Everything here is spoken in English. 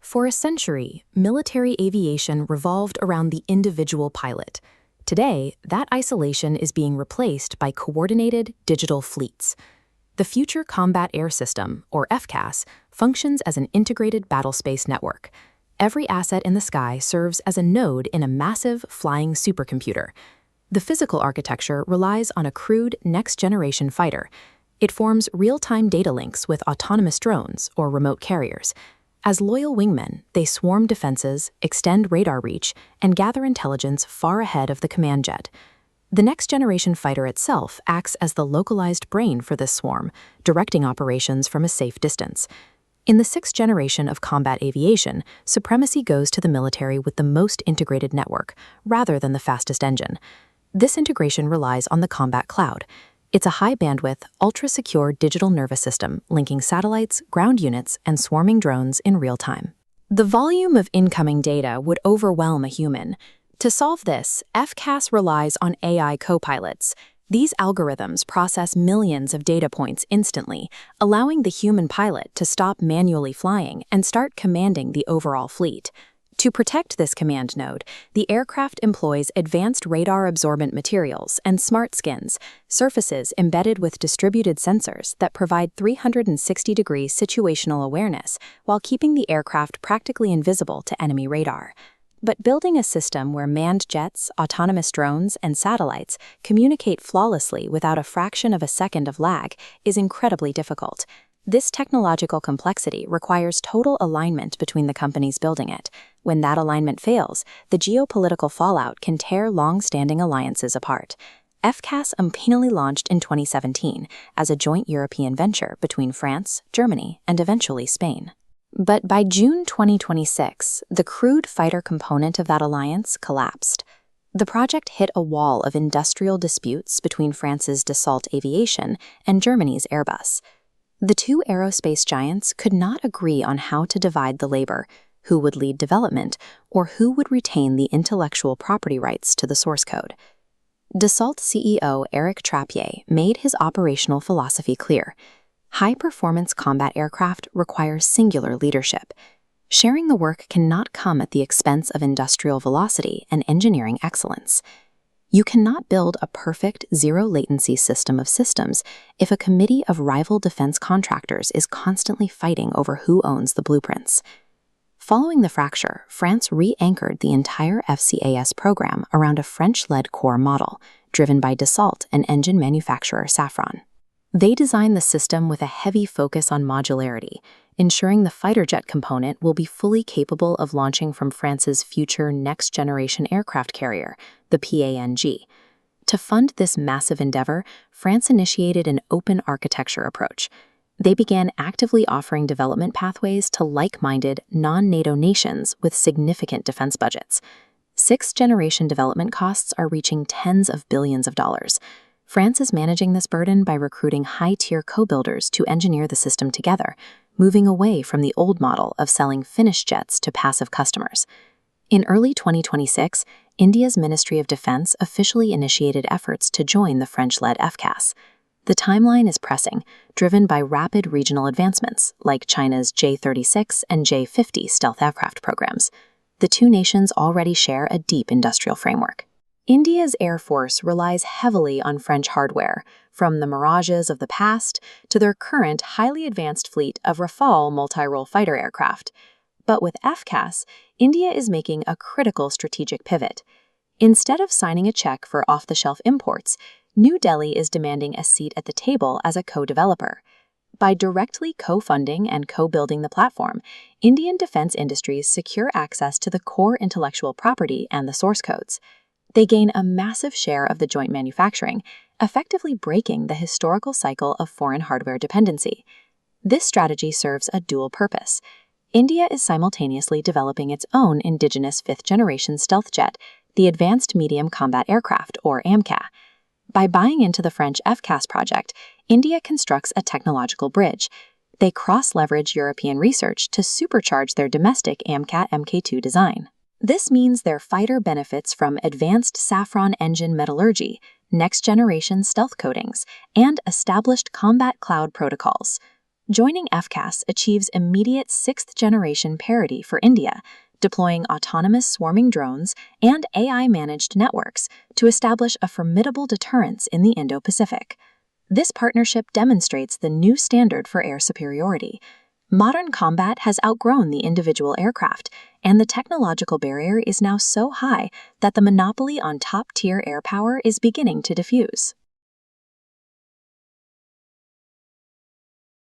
For a century, military aviation revolved around the individual pilot. Today, that isolation is being replaced by coordinated digital fleets. The Future Combat Air System, or FCAS, functions as an integrated battlespace network. Every asset in the sky serves as a node in a massive flying supercomputer. The physical architecture relies on a crewed next-generation fighter. It forms real-time data links with autonomous drones or remote carriers. As loyal wingmen, they swarm defenses, extend radar reach, and gather intelligence far ahead of the command jet. The next-generation fighter itself acts as the localized brain for this swarm, directing operations from a safe distance. In the sixth generation of combat aviation, supremacy goes to the military with the most integrated network, rather than the fastest engine. This integration relies on the combat cloud. It's a high-bandwidth, ultra-secure digital nervous system linking satellites, ground units, and swarming drones in real time. The volume of incoming data would overwhelm a human. To solve this, FCAS relies on AI co-pilots. These algorithms process millions of data points instantly, allowing the human pilot to stop manually flying and start commanding the overall fleet. To protect this command node, the aircraft employs advanced radar-absorbent materials and smart skins, surfaces embedded with distributed sensors that provide 360-degree situational awareness while keeping the aircraft practically invisible to enemy radar. But building a system where manned jets, autonomous drones, and satellites communicate flawlessly without a fraction of a second of lag is incredibly difficult. This technological complexity requires total alignment between the companies building it. When that alignment fails, the geopolitical fallout can tear long-standing alliances apart. FCAS unpinily launched in 2017 as a joint European venture between France, Germany, and eventually Spain. But by June 2026, the crewed fighter component of that alliance collapsed. The project hit a wall of industrial disputes between France's Dassault Aviation and Germany's Airbus. The two aerospace giants could not agree on how to divide the labor, who would lead development, or who would retain the intellectual property rights to the source code. Dassault CEO Éric Trappier made his operational philosophy clear. High-performance combat aircraft require singular leadership. Sharing the work cannot come at the expense of industrial velocity and engineering excellence. You cannot build a perfect zero-latency system of systems if a committee of rival defense contractors is constantly fighting over who owns the blueprints. Following the fracture, France re-anchored the entire FCAS program around a French-led core model, driven by Dassault and engine manufacturer Safran. They designed the system with a heavy focus on modularity, ensuring the fighter jet component will be fully capable of launching from France's future next-generation aircraft carrier, the PANG. To fund this massive endeavor, France initiated an open architecture approach. They began actively offering development pathways to like-minded, non-NATO nations with significant defense budgets. Sixth-generation development costs are reaching tens of billions of dollars. France is managing this burden by recruiting high-tier co-builders to engineer the system together, moving away from the old model of selling finished jets to passive customers. In early 2026, India's Ministry of Defense officially initiated efforts to join the French-led FCAS. The timeline is pressing, driven by rapid regional advancements, like China's J-36 and J-50 stealth aircraft programs. The two nations already share a deep industrial framework. India's Air Force relies heavily on French hardware, from the Mirages of the past to their current highly advanced fleet of Rafale multi-role fighter aircraft. But with FCAS, India is making a critical strategic pivot. Instead of signing a check for off-the-shelf imports, New Delhi is demanding a seat at the table as a co-developer. By directly co-funding and co-building the platform, Indian defense industries secure access to the core intellectual property and the source codes. They gain a massive share of the joint manufacturing, effectively breaking the historical cycle of foreign hardware dependency. This strategy serves a dual purpose. India is simultaneously developing its own indigenous fifth-generation stealth jet, the Advanced Medium Combat Aircraft, or AMCA. By buying into the French FCAS project, India constructs a technological bridge. They cross-leverage European research to supercharge their domestic AMCA Mk2 design. This means their fighter benefits from advanced Safran engine metallurgy, next-generation stealth coatings, and established combat cloud protocols. Joining FCAS achieves immediate sixth-generation parity for India, deploying autonomous swarming drones and AI-managed networks to establish a formidable deterrence in the Indo-Pacific. This partnership demonstrates the new standard for air superiority. Modern combat has outgrown the individual aircraft, and the technological barrier is now so high that the monopoly on top-tier air power is beginning to diffuse.